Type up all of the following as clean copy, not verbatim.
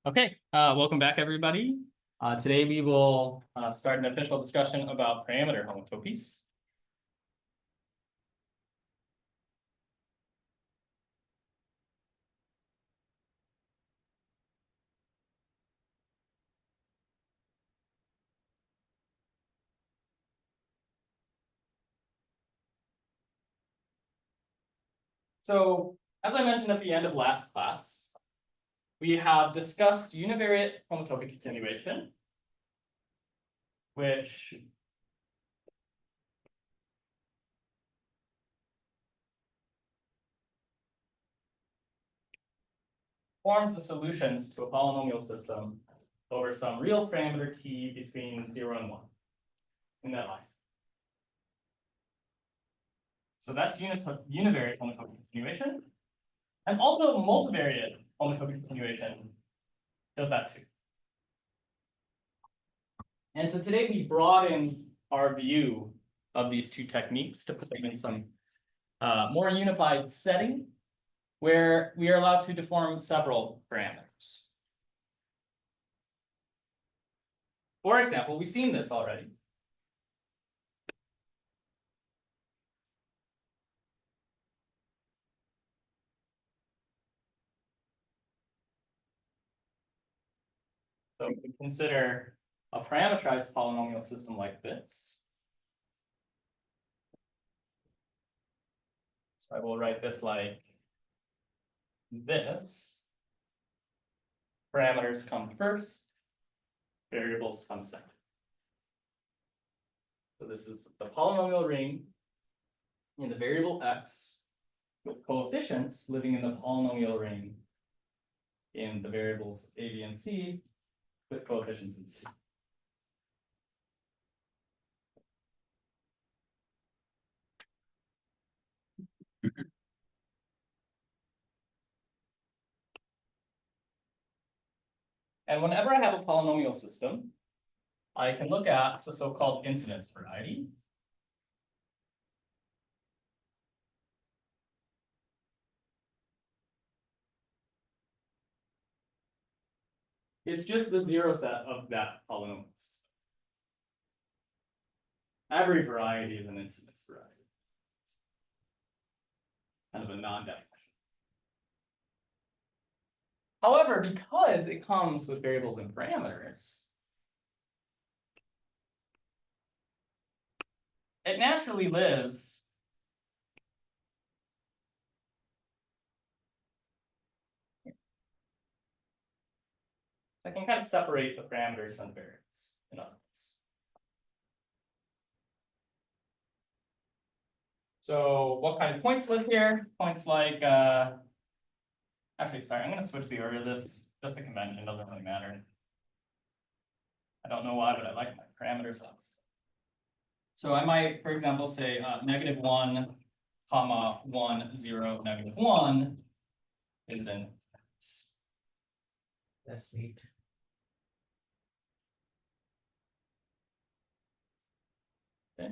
Okay, welcome back, everybody. Today we will start an official discussion about parameter homotopies. So, as I mentioned at the end of last class, we have discussed univariate homotopic continuation, which forms the solutions to a polynomial system over some real parameter t between 0 and 1 in that line. So that's univariate homotopic continuation. And also multivariate homotopic continuation does that too. And so today we broaden our view of these two techniques to put them in some more unified setting where we are allowed to deform several parameters. For example, we've seen this already. So if we consider a parametrized polynomial system like this. So I will write this like this. Parameters come first, variables come second. So this is the polynomial ring in the variable x with coefficients living in the polynomial ring in the variables a, b, and c with coefficients in c. And whenever I have a polynomial system, I can look at the so-called incidence variety. It's just the zero set of that polynomial system. Every variety is an incidence variety. It's kind of a non-definition. However, because it comes with variables and parameters, it naturally lives I can kind of separate the parameters from the variables in other words. So what kind of points live here? Points like, actually, sorry, I'm going to switch the order of this. Just a convention, doesn't really matter. I don't know why, but I like my parameters last. So I might, for example, say -1, comma 1, 0, -1 is in X. That's neat. Okay.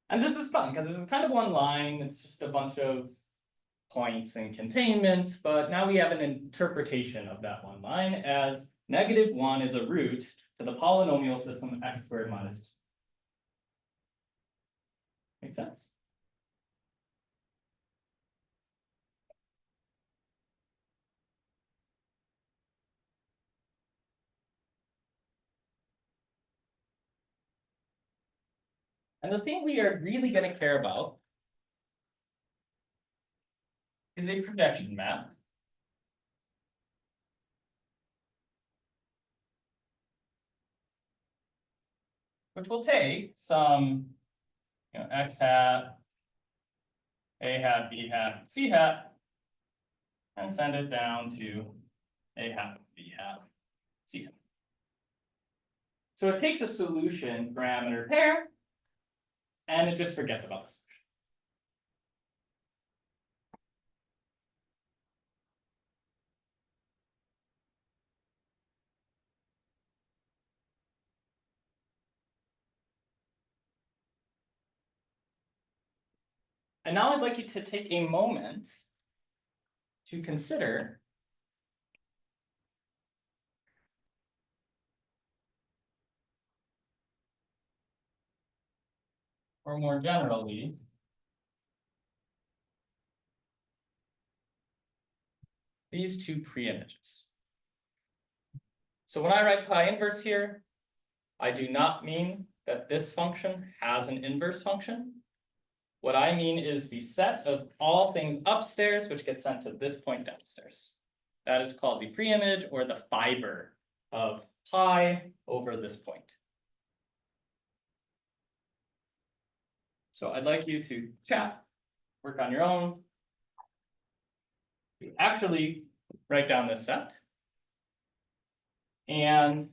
And this is fun because it's kind of one line. It's just a bunch of points and containments, but now we have an interpretation of that one line as -1 is a root to the polynomial system x squared minus 2. Makes sense? And the thing we are really going to care about is a projection map. Which will take some x hat, a hat, b hat, c hat, and send it down to a hat, b hat, c hat. So it takes a solution parameter pair, and it just forgets about the solution. And now I'd like you to take a moment to consider or more generally, these two pre-images. So when I write pi inverse here, I do not mean that this function has an inverse function. What I mean is the set of all things upstairs which get sent to this point downstairs. That is called the pre-image or the fiber of pi over this point. So I'd like you to chat, work on your own. Actually write down this set. And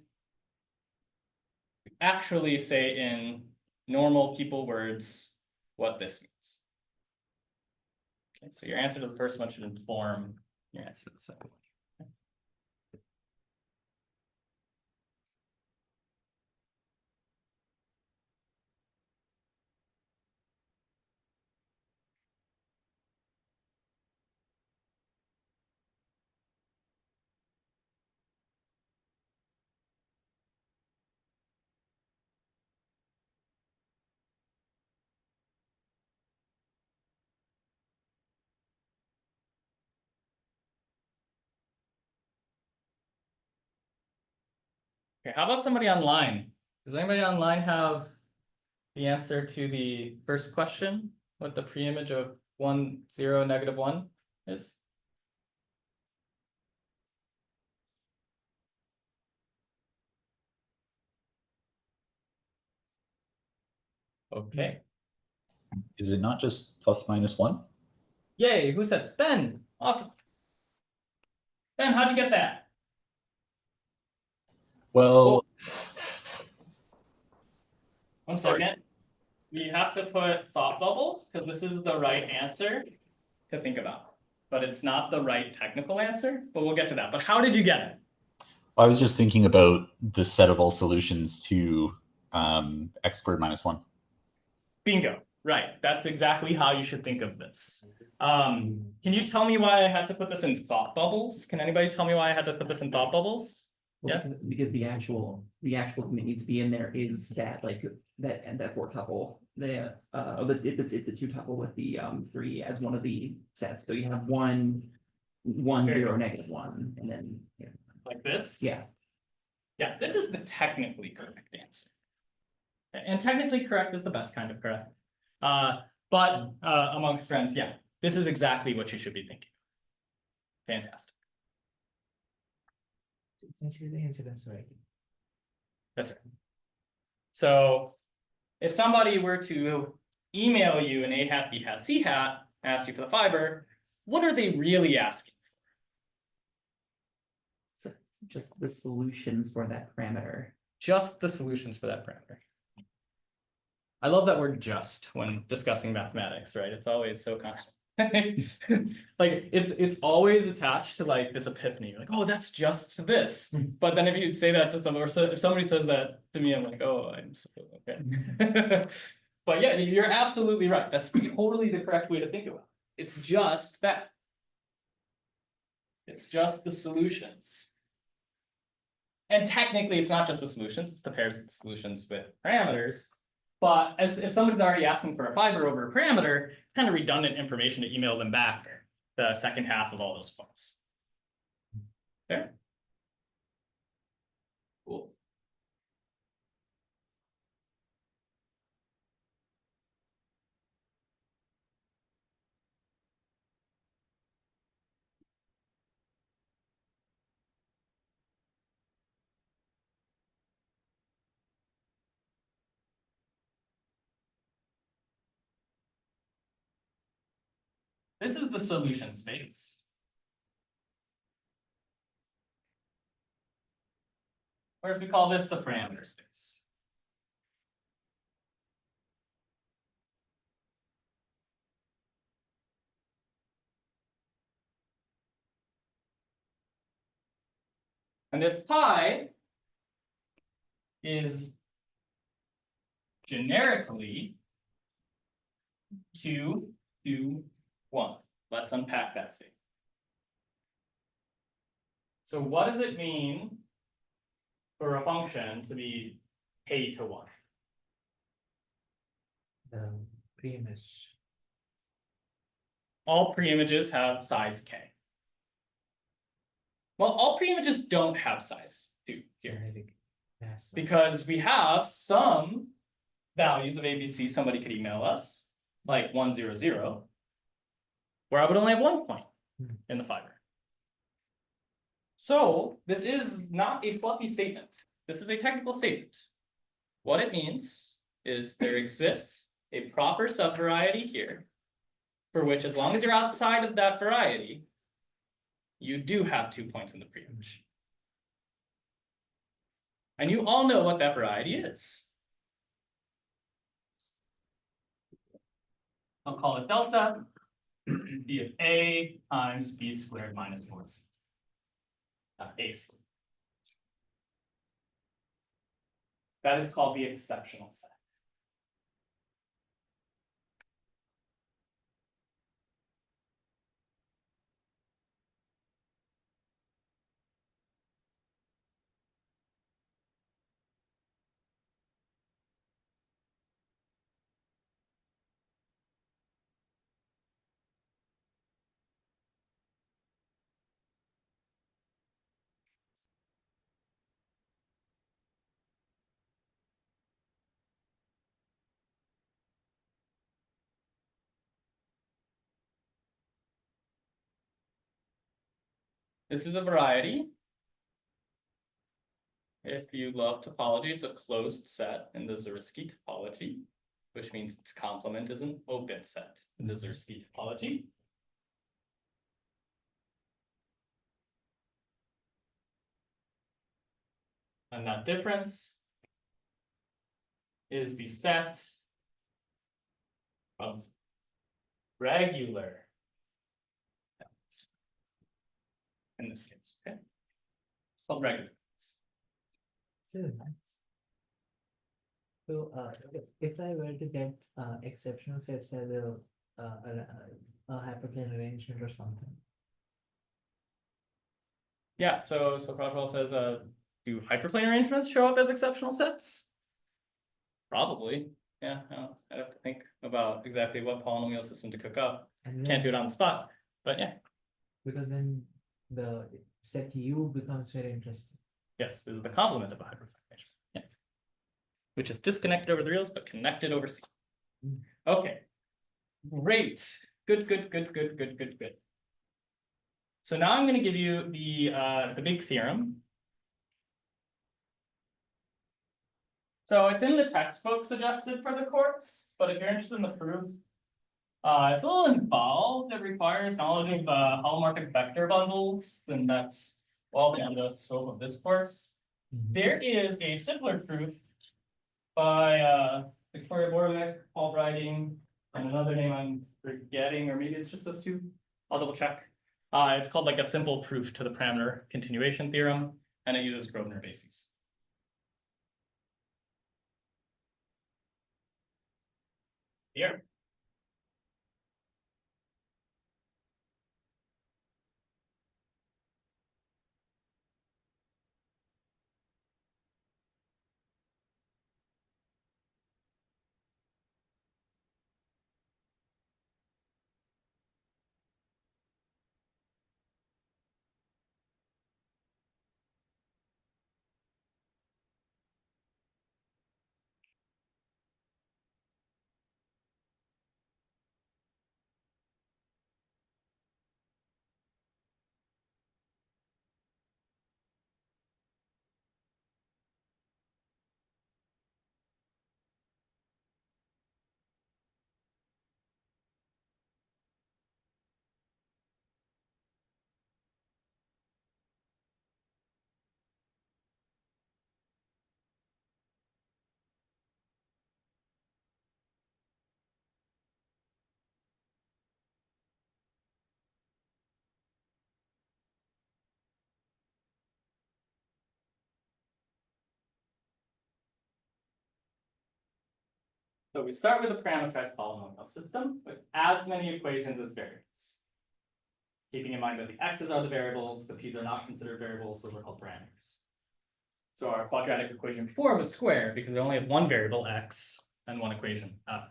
actually say in normal people words what this means. Okay, so your answer to the first one should inform your answer to the second one. Okay, how about somebody online? Does anybody online have the answer to the first question? What the pre-image of 1, 0, -1 is? Okay. Is it not just plus minus 1? Yay, who said this? Ben, awesome. Ben, how'd you get that? Well, One Sorry. second. We have to put thought bubbles because this is the right answer to think about. But it's not the right technical answer, but we'll get to that. But how did you get it? I was just thinking about the set of all solutions to x squared minus 1. Bingo. Right. That's exactly how you should think of this. Can you tell me why I had to put this in thought bubbles? Can anybody tell me why I had to put this in thought bubbles? Well, Yeah. because the actual thing that needs to be in there is that that four tuple. It's a two tuple with the 3 as one of the sets. So you have 1, 1, There you 0, go. -1, and then Like this? yeah. Yeah, this is the technically correct answer. And technically correct is the best kind of correct. But amongst friends, yeah, this is exactly what you should be thinking. Fantastic. Essentially the answer, that's right. That's right. So if somebody were to email you an A hat, B hat, C hat, and ask you for the fiber, what are they really asking? So it's just the solutions for that parameter. Just the solutions for that parameter. I love that word just when discussing mathematics, right? It's always so kind of like it's always attached to like this epiphany, like, oh, that's just this. But then if you say that to someone, or so, if somebody says that to me, I'm like, oh, I'm so okay. But yeah, you're absolutely right. That's totally the correct way to think about it. It's just that. It's just the solutions. And technically, it's not just the solutions, it's the pairs of the solutions with parameters. But as if somebody's already asking for a fiber over a parameter, it's kind of redundant information to email them back the second half of all those points. Fair? Cool. This is the solution space. Whereas we call this the parameter space. And this pi is generically 2 2, 1. Let's unpack that statement. So what does it mean for a function to be k to 1? The preimage. All preimages have size k. Well, all preimages don't have size 2 here, Generic. Yes. because we have some values of ABC somebody could email us, like 100, where I would only have 1 point in the fiber. So this is not a fluffy statement. This is a technical statement. What it means is there exists a proper subvariety here, for which, as long as you're outside of that variety, you do have 2 points in the preimage. And you all know what that variety is. I'll call it delta, b of a times b squared minus 4c. A squared. That is called the exceptional set. This is a variety. If you love topology, it's a closed set in the Zariski topology, which means its complement is an open set in the Zariski topology. And that difference is the set of regular terms. In this case, okay? It's called regular. So nice. So, if I were to get exceptional sets as a hyperplane arrangement or something. Yeah, so Caldwell says, do hyperplane arrangements show up as exceptional sets? Probably, yeah, I'd have to think about exactly what polynomial system to cook up. And Can't do then, it on the spot, but yeah, because then the set U becomes very interesting. yes, this is the complement of a hyperplane arrangement, yeah. Which is disconnected over the reals, but connected over C. Okay, great, good. So now I'm gonna give you the big theorem. So it's in the textbook suggested for the course, but if you're interested in the proof, it's a little involved. It requires knowledge of holomorphic vector bundles, and that's well beyond the scope of this course. There is a simpler proof by Victoria Borovic, Paul Briding, and another name I'm forgetting, or maybe it's just those two. I'll double check. It's called like a simple proof to the parameter continuation theorem, and it uses Grosvenor bases. Here. So we start with a parameterized polynomial system with as many equations as variables. Keeping in mind that the x's are the variables, the p's are not considered variables, so they're called parameters. So our quadratic equation before was square because we only have one variable x and one equation f.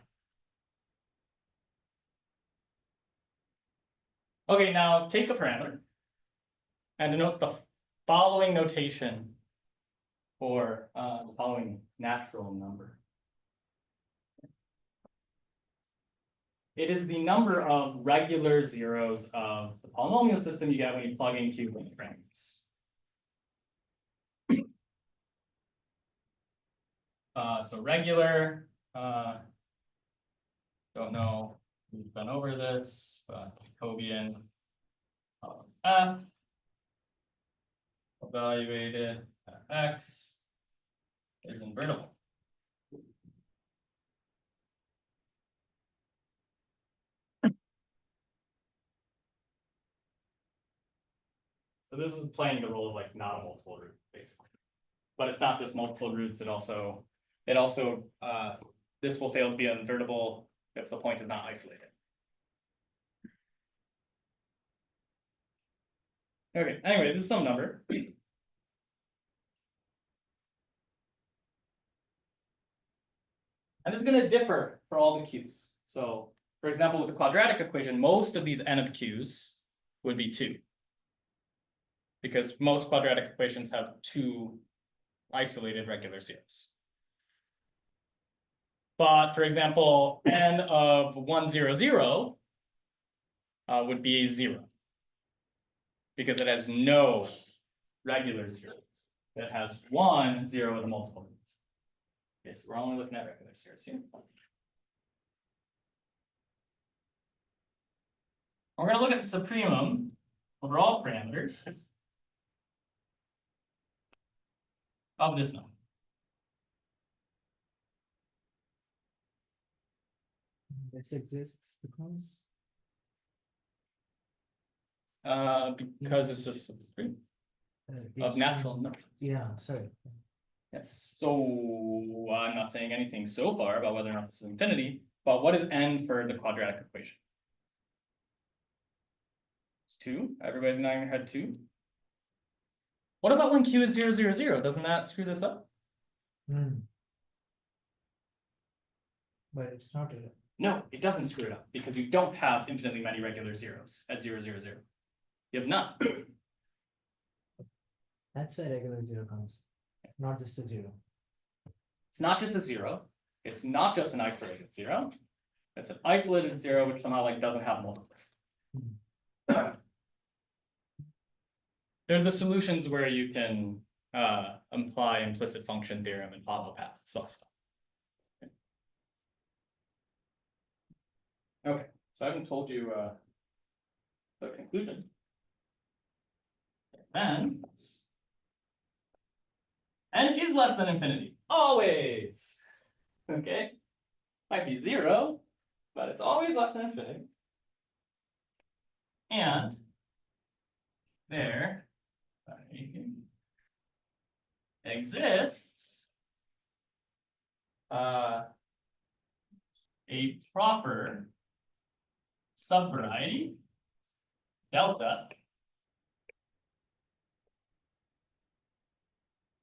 Okay, now take a parameter and denote the following notation for the following natural number. It is the number of regular zeros of the polynomial system you get when you plug in q in the parameters. So regular, don't know, we've been over this, but Jacobian of f evaluated at x is invertible. So this is playing the role of like not a multiple root, basically. But it's not just multiple roots, it also this will fail to be invertible if the point is not isolated. Okay, anyway, this is some number. And this is going to differ for all the q's. So, for example, with the quadratic equation, most of these n of q's would be 2. Because most quadratic equations have 2 isolated regular zeros. But for example, n of 1, 0, 0 would be a 0. Because it has no regular zeros. It has 1, 0 with a multiple roots. Okay, so we're only looking at regular zeros here. We're going to look at the supremum over all parameters of this number. This exists Because it's a supreme of it's natural numbers. Yeah, sorry. Yes, so I'm not saying anything so far about whether or not this is infinity, but what is n for the quadratic equation? It's 2, everybody's nodding their head 2. What about when q is 0, 0, 0? Doesn't that screw this up? But it's not a. No, it doesn't screw it up because you don't have infinitely many regular zeros at 0, 0, 0. You have none. That's where regular zero comes, not just a 0. It's not just a 0. It's not just an isolated 0. It's an isolated 0 which somehow like doesn't have multiples. They're the solutions where you can imply implicit function theorem and follow paths also. Okay, so I haven't told you the conclusion. And n is less than infinity, always. Okay, might be 0, but it's always less than infinity. And there exists a proper subvariety delta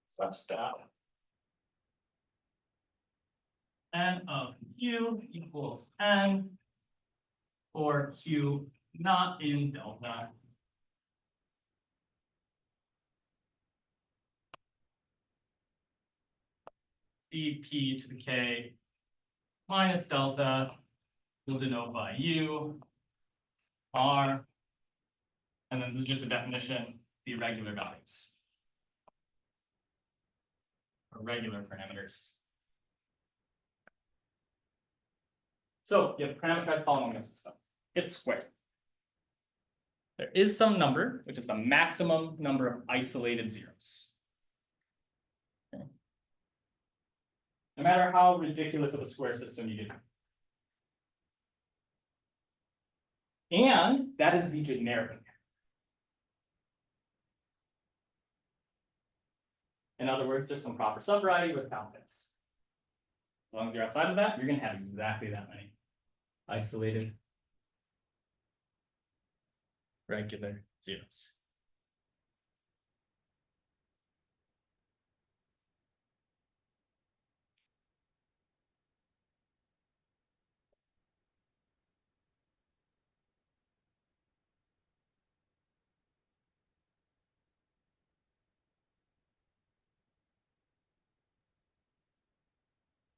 such that n of q equals n for q not in delta dp to the k minus delta will denote by u r, and then this is just a definition, the irregular values or regular parameters. So you have a parameterized polynomial system. It's squared. There is some number, which is the maximum number of isolated zeros. Okay. No matter how ridiculous of a square system you get. And that is the generic. In other words, there's some proper subvariety with bounds. As long as you're outside of that, you're gonna have exactly that many isolated regular zeros.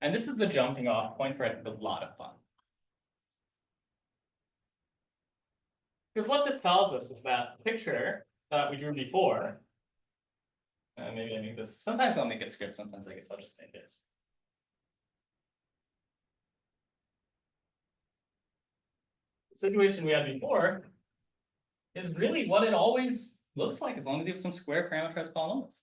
And this is the jumping off point for I think a lot of fun. Because what this tells us is that picture that we drew before. And maybe I make this, sometimes I'll make it script, sometimes I guess I'll just make it. The situation we had before is really what it always looks like as long as you have some square parameterized polynomials.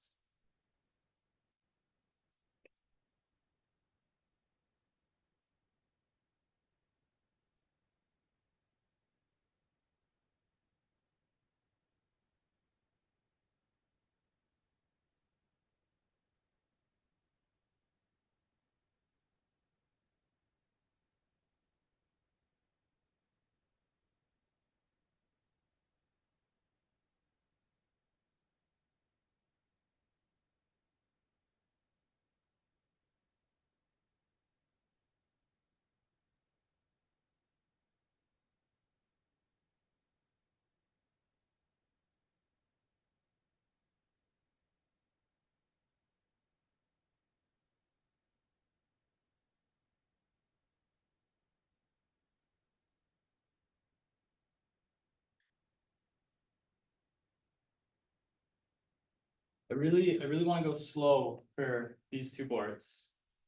I really want to go slow for these two boards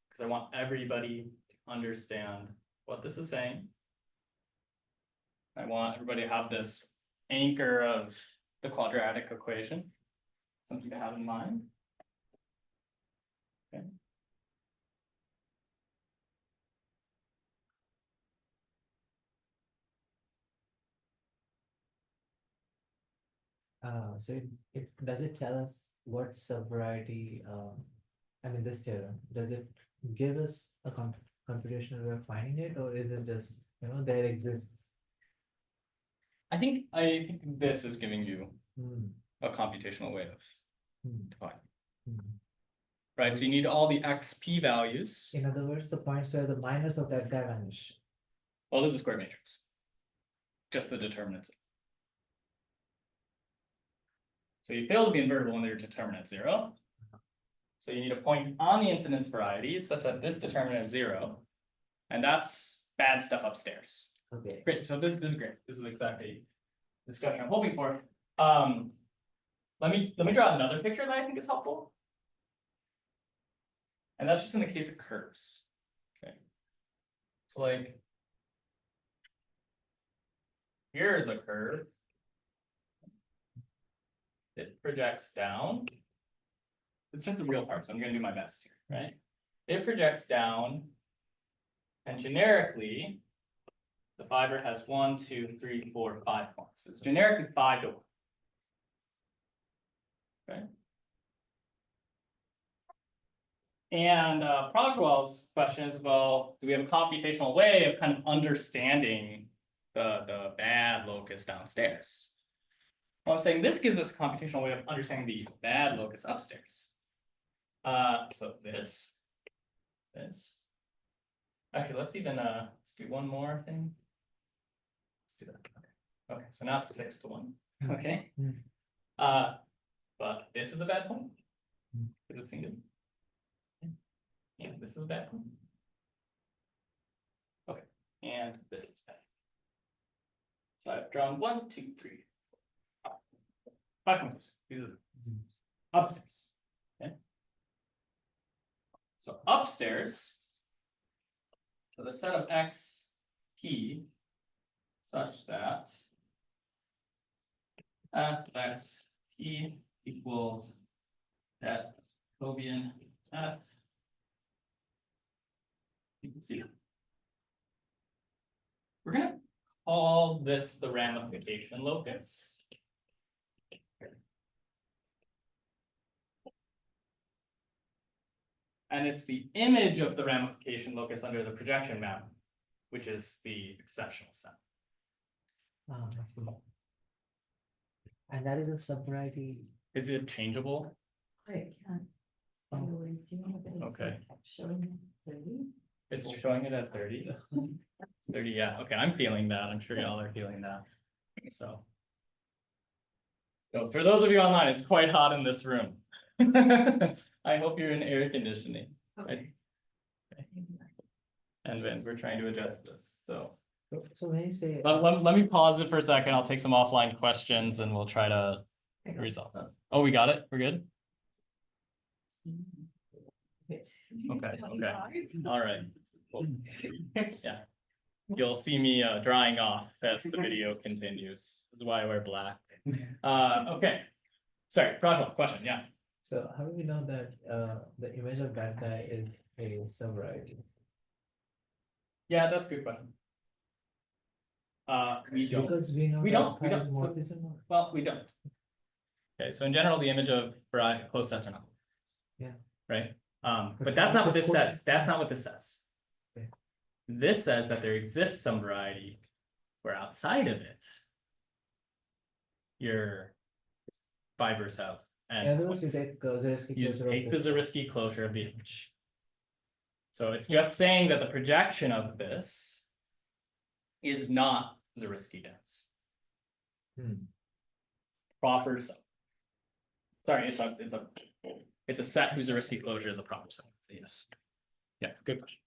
because I want everybody to understand what this is saying. I want everybody to have this anchor of the quadratic equation, something to have in mind. Okay. So it does it tell us what subvariety, I mean, this theorem, does it give us a computational way of finding it, or is it just, there exists? I think this is giving you a computational way of defining. Right, so you need all the XP values. In other words, the points where the minus of that guy vanish. Well, this is a square matrix. Just the determinants. So you fail to be invertible when your determinant 0. So you need a point on the incidence variety such that this determinant is 0. And that's bad stuff upstairs. Okay. Great, so this is great. This is exactly the discussion I'm hoping for. Let me draw another picture that I think is helpful. And that's just in the case of curves. Okay. So like here is a curve. It projects down. It's just the real part, so I'm going to do my best here, right? It projects down, and generically, the fiber has 1, 2, 3, 4, 5 points. It's generically 5 to 1. Okay. And Proswell's question is, well, do we have a computational way of kind of understanding the bad locus downstairs? Well, I'm saying this gives us a computational way of understanding the bad locus upstairs. So this. Actually, let's even let's do one more thing. Let's do that. Okay, so now it's 6 to 1. Okay. But this is a bad point. Because it's single. And this is a bad point. Okay, and this is bad. So I've drawn 1, 2, 3, 4, 5 points. These are upstairs. Okay. So upstairs, so the set of X P such that F X P equals that Jacobian F equals 0. We're gonna call this the ramification locus. And it's the image of the ramification locus under the projection map, which is the exceptional set. I see. And that is a subvariety. Is it changeable? I can't. Oh. Okay. Showing 30. It's showing it at 30. 30, yeah, okay, I'm feeling that, I'm sure y'all are feeling that, so. So for those of you online, it's quite hot in this room. I hope you're in air conditioning, Okay. and then we're trying to adjust this, so. So when you say. Let me pause it for a second, I'll take some offline questions and we'll try to I got resolve this. Oh, we got it, we're good? it. Okay, 25. All right. Cool. Yeah. You'll see me drying off as the video continues. This is why I wear black. Okay. Sorry, Rajal, question, yeah. So how do we know that the image of that guy is a subvariety? Yeah, that's a good question. We don't. Because we know. We don't, we don't. Morphism or. Well, we don't. Okay, so in general, the image of closed sets are not. Yeah. Right? But that's not what this says. That's not what this says. Okay. This says that there exists some variety where outside of it, your fibers have. In other words, you endpoints. take Zariski You closure of take the this. Zariski closure of the image. So it's just saying that the projection of this is not Zariski dense. Hmm. Proper sub. Sorry, it's a set whose Zariski closure is a proper sub. Yes. Yeah, good question.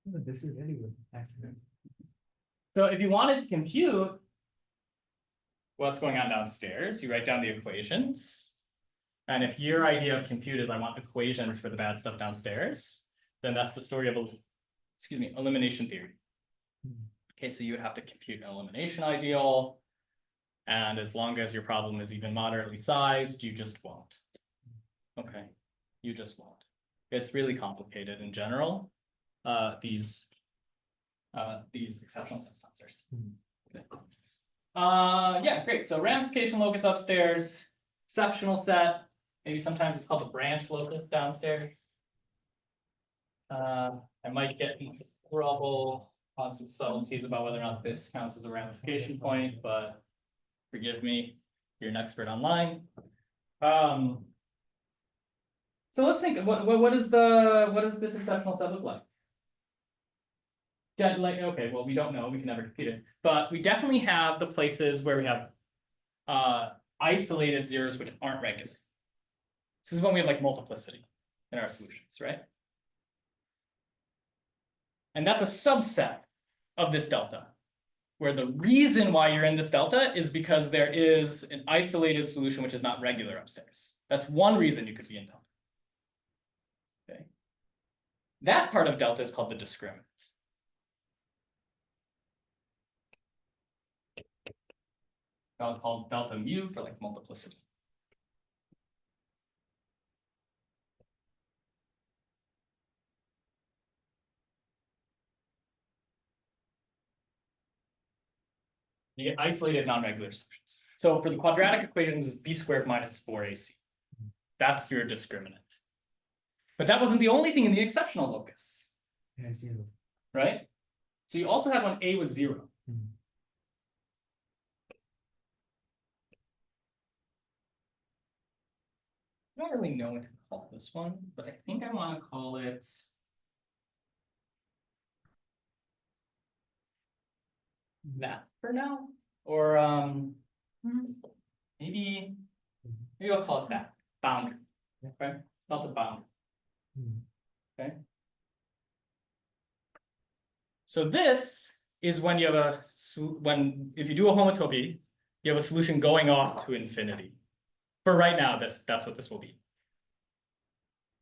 Oh, this is really good, actually. So if you wanted to compute what's going on downstairs, you write down the equations. And if your idea of compute is I want equations for the bad stuff downstairs, then that's the story of, excuse me, elimination theory. Okay, so you would have to compute an elimination ideal. And as long as your problem is even moderately sized, you just won't. Okay, you just won't. It's really complicated in general. These exceptional set sensors. Okay. Yeah, great. So ramification locus upstairs, exceptional set. Maybe sometimes it's called the branch locus downstairs. I might get in trouble on some subtleties about whether or not this counts as a ramification point, but forgive me, you're an expert online. So let's think. What does this exceptional set look like? Yeah, like, okay, well, we don't know, we can never compute it, but we definitely have the places where we have isolated zeros which aren't regular. This is when we have like multiplicity in our solutions, right? And that's a subset of this delta, where the reason why you're in this delta is because there is an isolated solution which is not regular upstairs. That's one reason you could be in delta. Okay. That part of delta is called the discriminant. I'll call delta mu for like multiplicity. You get isolated non-regular solutions. So for the quadratic equations, it's b squared minus 4ac. That's your discriminant. But that wasn't the only thing in the exceptional locus, Yeah, zero. right? So you also had when a was 0. Hmm. I don't really know what to call this one, but I think I want to call it. That for now, or maybe I'll call it that boundary. Okay, not the bound. Hmm. Okay. So this is when you have a if you do a homotopy, you have a solution going off to infinity. For right now, that's what this will be.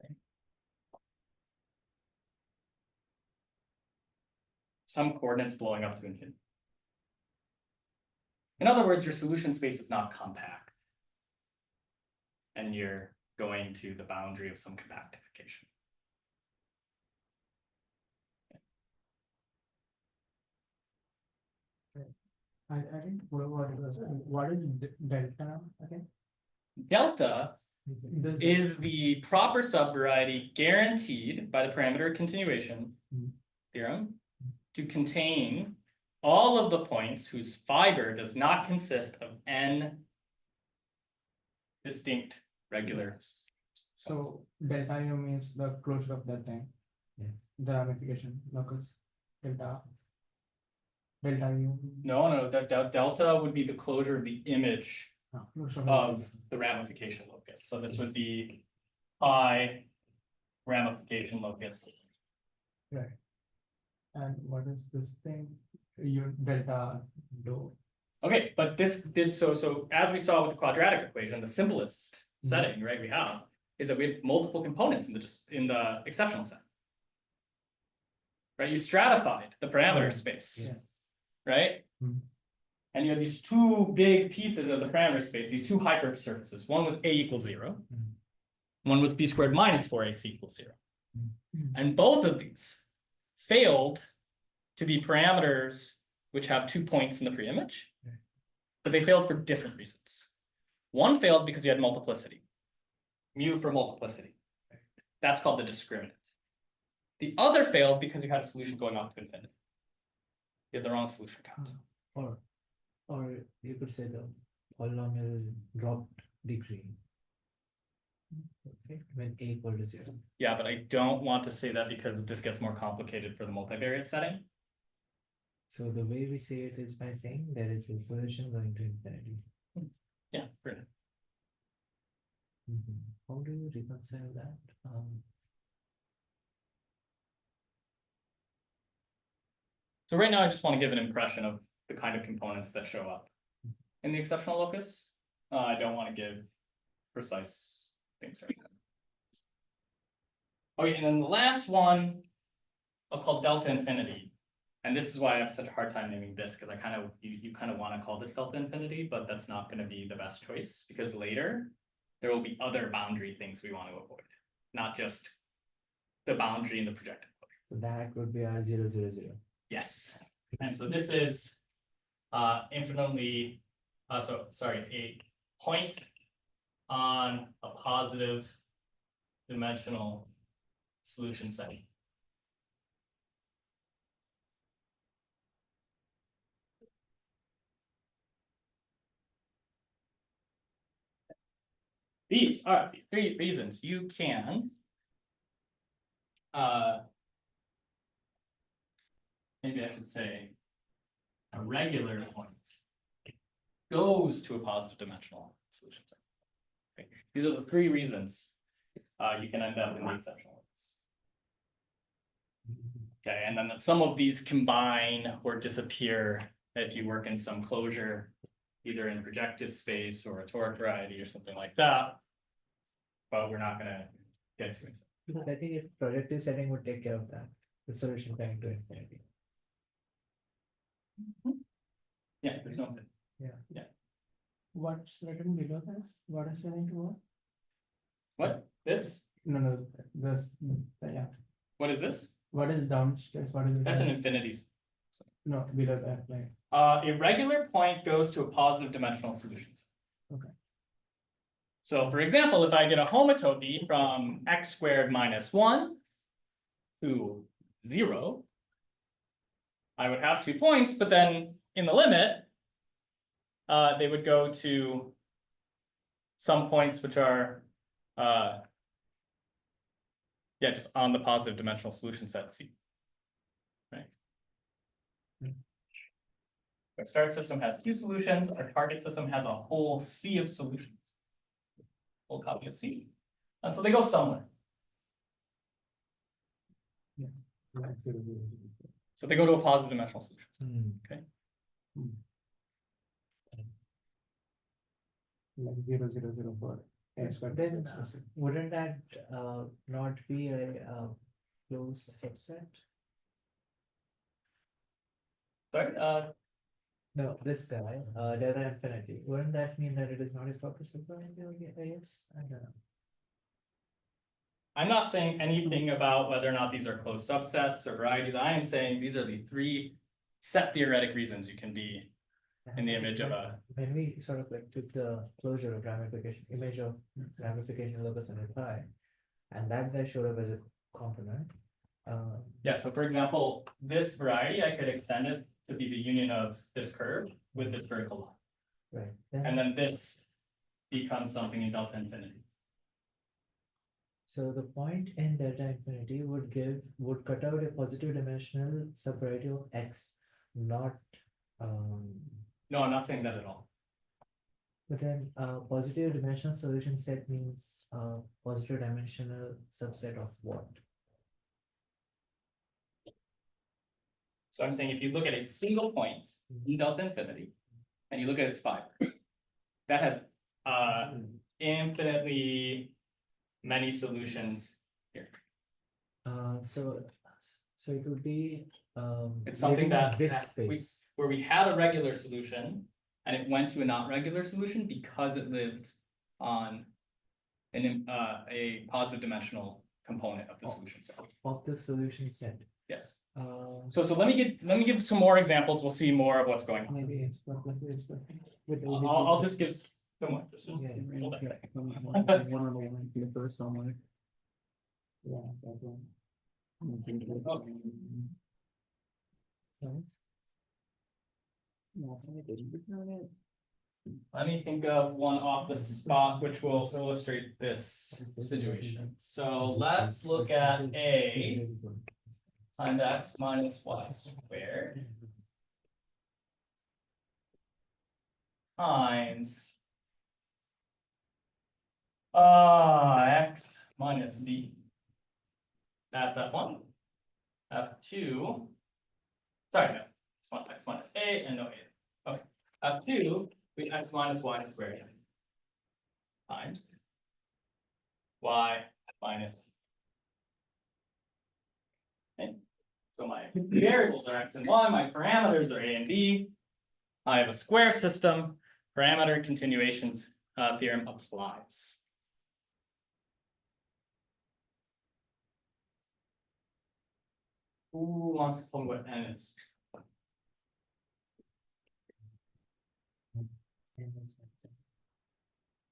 Okay. Some coordinates blowing up to infinity. In other words, your solution space is not compact. And you're going to the boundary of some compactification. I think what is delta now again? Delta Does it- is the proper subvariety guaranteed by the parameter continuation Mhm. theorem to contain all of the points whose fiber does not consist of n distinct regular. So delta U means the closure of that thing, Yes. the ramification locus, delta. Delta U. No, delta would be the closure of the image Closure of of the ramification locus. So this would be pi ramification locus. Right. And what is this thing? U delta dou. Okay, but this did so as we saw with the quadratic equation, the simplest Mhm. setting, right, we have is that we have multiple components in the exceptional set. Right, you stratified the parameter Right. space, Yes. right? Mhm. And you have these two big pieces of the parameter space, these two hypersurfaces. One was a equals 0. Mhm. One was b squared minus 4ac equals 0. Mhm. And both of these failed to be parameters which have 2 points in the pre-image, Right. but they failed for different reasons. One failed because you had multiplicity, mu for multiplicity. That's called the discriminant. The other failed because you had a solution going off to infinity. You had the wrong solution count. Or you could say the polynomial dropped degree. Okay, when a equal to 0. Yeah, but I don't want to say that because this gets more complicated for the multivariate setting. So the way we say it is by saying there is a solution going to infinity. Yeah, brilliant. How do you reconcile that? So right now, I just want to give an impression of the kind of components that show up in the exceptional locus. I don't want to give precise things right now. Okay, and then the last one I'll call delta infinity. And this is why I have such a hard time naming this, because I kind of, you kind of want to call this delta infinity, but that's not going to be the best choice, because later there will be other boundary things we want to avoid, not just the boundary in the projective. So that would be our 0, 0, 0. Yes, and so this is infinitely, a point on a positive dimensional solution setting. These are the 3 reasons you can maybe I should say a regular point goes to a positive dimensional solution set. Okay. These are the 3 reasons you can end up in the exceptional ones. Okay, and then some of these combine or disappear if you work in some closure, either in projective space or a toric variety or something like that. But we're not gonna get to it. But I think if projective setting would take care of that, the solution going to infinity. Yeah, there's no. What's written below that? What is written to what? What? This? No, this, yeah. What is this? What is downstairs? What is it? That's an infinity. No, below that, like, A regular point goes to a positive dimensional solution set. Okay. So for example, if I get a homotopy from x squared minus 1 to 0, I would have 2 points, but then in the limit, they would go to some points which are just on the positive dimensional solution set C. Right. Our start system has 2 solutions, our target system has a whole sea of solutions. Whole copy of C. And so they go somewhere. like 0, 0, 0. So they go to a positive dimensional solution. Like 0, 0, 0 for a square. Then wouldn't that not be a closed subset? Sorry, No, this guy, delta infinity, wouldn't that mean that it is not a proper subset? I guess, I don't know. I'm not saying anything about whether or not these are closed subsets or varieties. I am saying these are the 3 set theoretic reasons you can be in the image of a, When we sort of like took the closure of ramification, image of ramification locus and phi, and that guy showed up as a component. yeah, so for example, this variety, I could extend it to be the union of this curve with this vertical line. Right, And then this becomes something in delta infinity. so the point in delta infinity would cut out a positive dimensional subvariety of X, not, No, I'm not saying that at all. but then, positive dimensional solution set means, positive dimensional subset of what? So I'm saying if you look at a single point in delta infinity, and you look at its fiber, that has infinitely many solutions here. So it would be, It's something living in that- bit that we- space. Where we had a regular solution and it went to a not regular solution because it lived on a positive dimensional component of the solution set. Of the solution set. Yes. Um, So let me give some more examples. We'll see more of what's going on. maybe it's with the I'll just give some more. Just hold on. One on the line for the first somewhere. Yeah, that one. Sorry? Let me think of one off the spot which will illustrate this situation. So let's look at A times x minus y squared times x minus b. That's F1. F2. Sorry, no. Just want x minus a and no a. Okay. F2, we x minus y squared times y minus. Okay. So my variables are x and y, my parameters are a and b. I have a square system, parameter continuations theorem applies. Who wants to tell me what n is?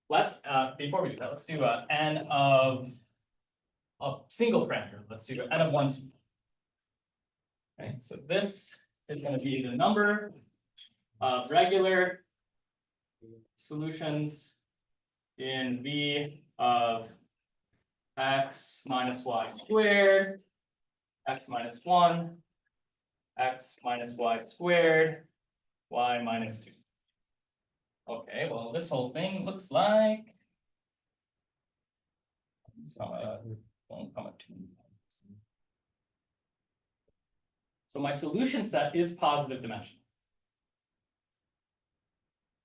Let's, before we do that, let's do n of a single parameter. Let's do n of 1, 2. Okay, so this is going to be the number of regular solutions in V of x minus y squared, x minus 1, x minus y squared, y minus 2. Okay, well, this whole thing looks like. So, 1,2. So my solution set is positive dimension.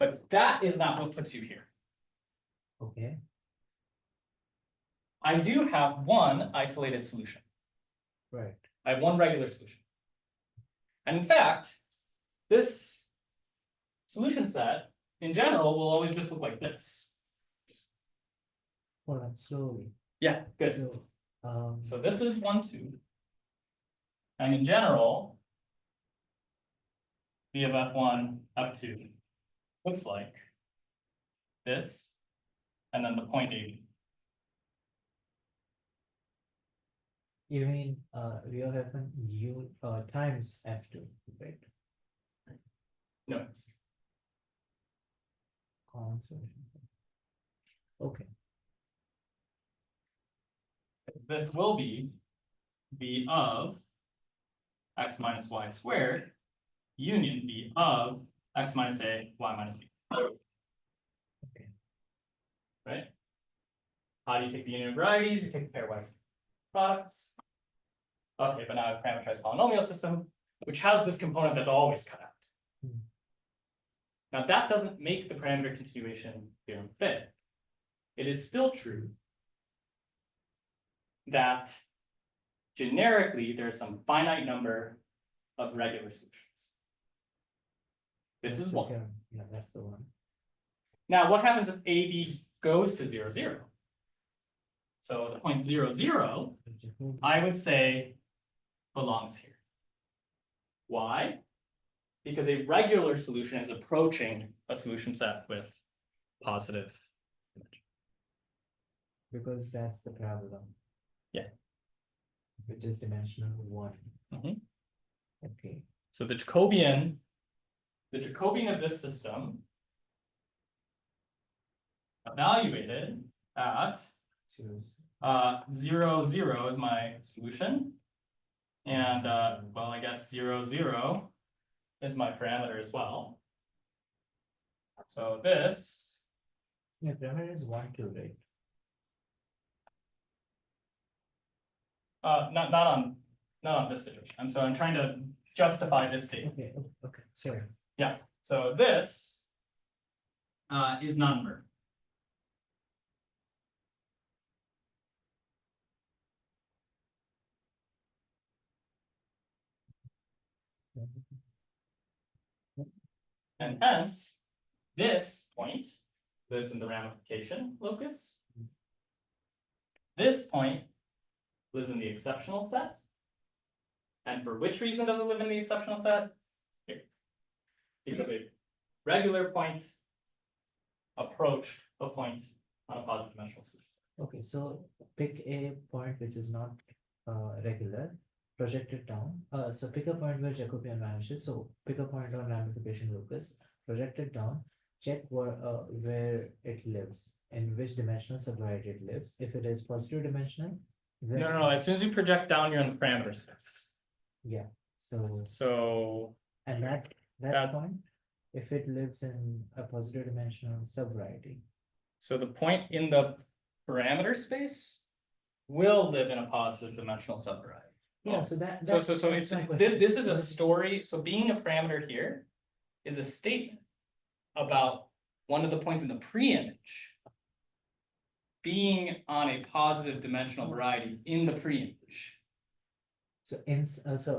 But that is not what puts you here. Okay, I do have one isolated solution. right. I have one regular solution. And in fact, this solution set in general will always just look like this. Hold on, slowly. Yeah, good. So, So this is 1, 2. And in general, V of F1 up to looks like this, and then the point AB. you mean, we have F1 U, times F2, right? No, Common solution. Okay, this will be V of x minus y squared union V of x minus a, y minus b. okay. Right? How do you take the union of varieties? You take the pairwise products. Okay, but now I have a parameterized polynomial system, which has this component that's always cut out. Hmm. Now that doesn't make the parameter continuation theorem fit. It is still true that generically there's some finite number of regular solutions. This That's is the one. theorem. Yeah, that's the one. Now, what happens if AB goes to 0, 0? So the point 0, 0, I would say belongs here. Why? Because a regular solution is approaching a solution set with positive. Because that's the parabola. Yeah. Which is dimensional 1. Mhm. Okay, So the Jacobian of this system evaluated at 0. 0, 0 is my solution. And well, I guess 0, 0 is my parameter as well. So this, Yeah, parameter is 1, 2, right? not on this situation. And so I'm trying to justify this statement. Okay, okay, sorry. So this is number. And hence, this point lives in the ramification locus. This point lives in the exceptional set. And for which reason does it live in the exceptional set? Here. Because a regular point approached a point on a positive dimensional solution set. Okay, so pick a point which is not regular, project it down. So pick a point where Jacobian vanishes. So pick a point on ramification locus, project it down, check where it lives, in which dimensional subvariety it lives. If it is positive dimensional, then No. As soon as you project down, you're in the parameter space. yeah. So So and that that- point, if it lives in a positive dimensional subvariety. So the point in the parameter space will live in a positive dimensional subvariety. Yeah, so that So that's it's, my question. this is a What is- story, so being a parameter here is a statement about one of the points in the pre-image being on a positive dimensional variety in the pre-image. So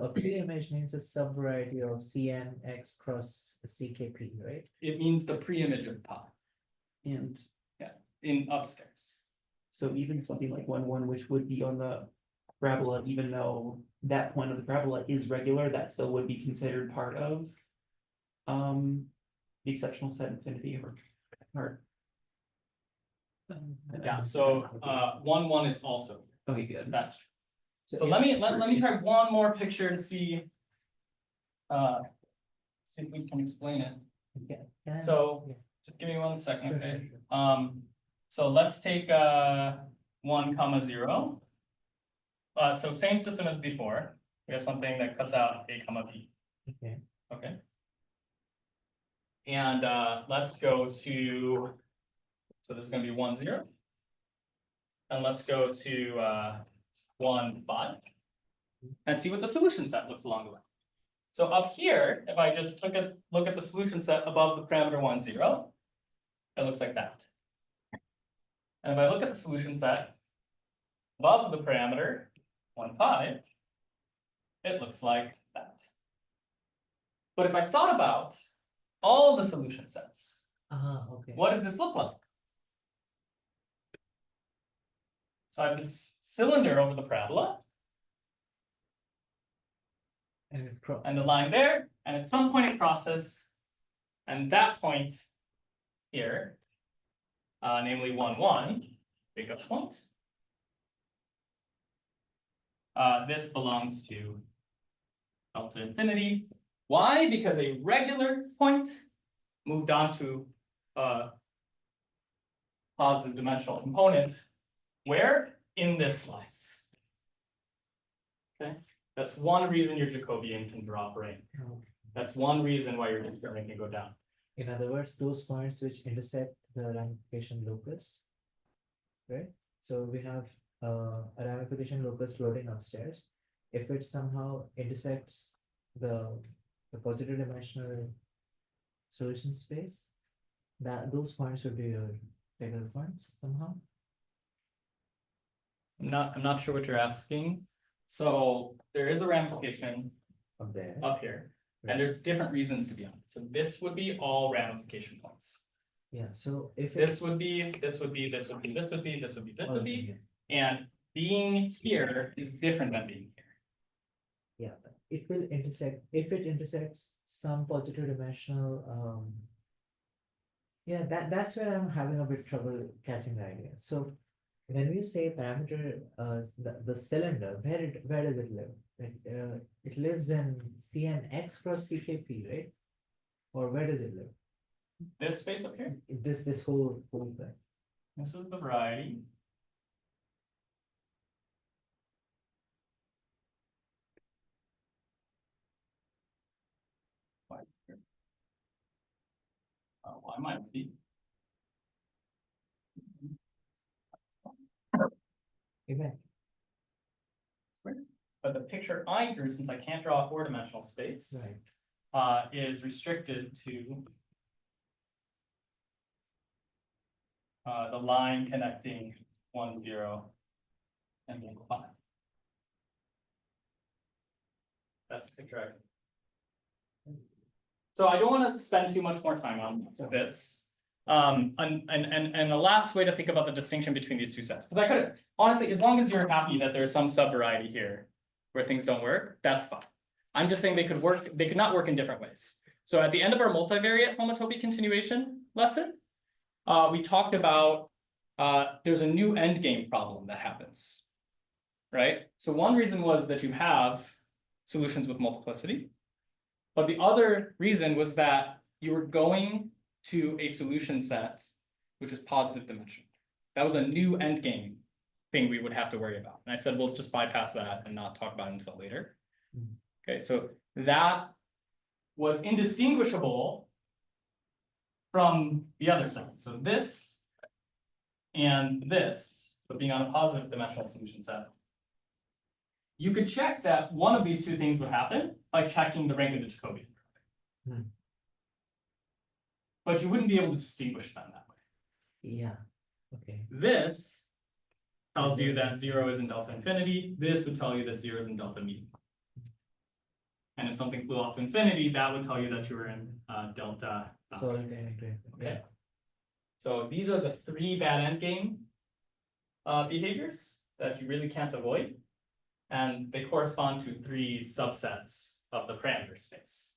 a pre-image means a subvariety of CNX cross CKP, right? It means the pre-image of pi And in upstairs. so even something like 1, 1, which would be on the parabola, even though that point of the parabola is regular, that still would be considered part of the exceptional set infinity or part. Yeah, so 1, 1 is also, Okay, good. that's true. So let me try one more picture to see. See if we can explain it. Yeah, can- So- yeah, Just give me 1 second, sure, okay? sure, sure. So let's take 1, 0. So same system as before. We have something that cuts out A, B. Okay, Okay. And let's go to, so this is gonna be 1, 0. And let's go to 1, 5. And see what the solution set looks along the way. So up here, if I just took a look at the solution set above the parameter 1, 0, it looks like that. And if I look at the solution set above the parameter 1, 5, it looks like that. But if I thought about all the solution sets, okay. what does this look like? So I have this cylinder over the parabola And it and the line there, and at some point it crosses. And that point here, namely 1, 1, Jacob's point. This belongs to delta infinity. Why? Because a regular point moved on to a positive dimensional component. Where? In this slice. Okay, that's one reason your Jacobian can drop right. That's one reason why your Jacobian can go down. In other words, those points which intersect the ramification locus. Right, so we have a ramification locus floating upstairs. If it somehow intersects the positive dimensional solution space, that those points would be your regular points somehow. I'm not sure what you're asking. So there is a ramification Up there. up here, and there's different reasons to be on it. So this would be all ramification points. Yeah, so if This would be, this would be, this would be, this would be, this would be, this all would of be, them, and being here is different than being here. yeah, it will intersect, if it intersects some positive dimensional, yeah, that's where I'm having a bit trouble catching the idea. So when you say parameter, the cylinder, where does it live? It lives in Cn(x) cross CKP, right? Or where does it live? This space up here, This whole thing. this is the variety. Y minus b. Okay. But the picture I drew, since I can't draw a four-dimensional space, Right. is restricted to the line connecting 1, 0 and angle 5. That's the picture I drew. So I don't want to spend too much more time on this. And the last way to think about the distinction between these two sets, because I could honestly, as long as you're happy that there's some subvariety here where things don't work, that's fine. I'm just saying they could work, they could not work in different ways. So at the end of our multivariate homotopy continuation lesson, we talked about there's a new endgame problem that happens, right? So one reason was that you have solutions with multiplicity, but the other reason was that you were going to a solution set which is positive dimensional. That was a new endgame thing we would have to worry about. And I said, we'll just bypass that and not talk about it until later. Okay, so that was indistinguishable from the other side. So this and this, so being on a positive dimensional solution set, you could check that one of these two things would happen by checking the rank of the Jacobian. But you wouldn't be able to distinguish them that way. Yeah, okay. This tells you that 0 is in delta infinity. This would tell you that 0 is in delta medium. And if something flew off to infinity, that would tell you that you were in delta. Solid integrate. Okay. So these are the three bad endgame behaviors that you really can't avoid. And they correspond to three subsets of the parameter space.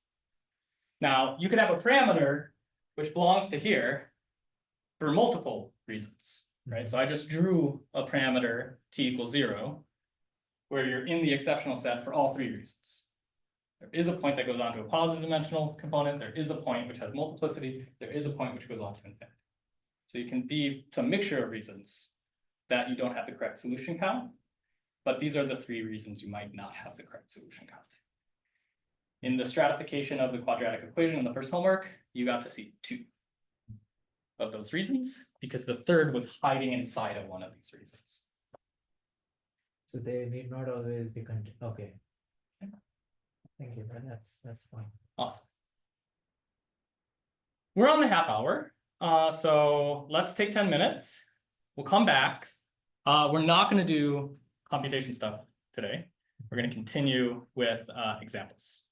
Now, you could have a parameter which belongs to here for multiple reasons, right? So I just drew a parameter t equals 0, where you're in the exceptional set for all three reasons. There is a point that goes on to a positive dimensional component. There is a point which has multiplicity. There is a point which goes on to infinity. So you can be some mixture of reasons that you don't have the correct solution count. But these are the three reasons you might not have the correct solution count. In the stratification of the quadratic equation in the first homework, you got to see 2 of those reasons, because the third was hiding inside of one of these reasons. So they need not always be okay. Thank you, that's fine. Awesome. We're on the half hour, so let's take 10 minutes. We'll come back. We're not going to do computation stuff today. We're going to continue with examples.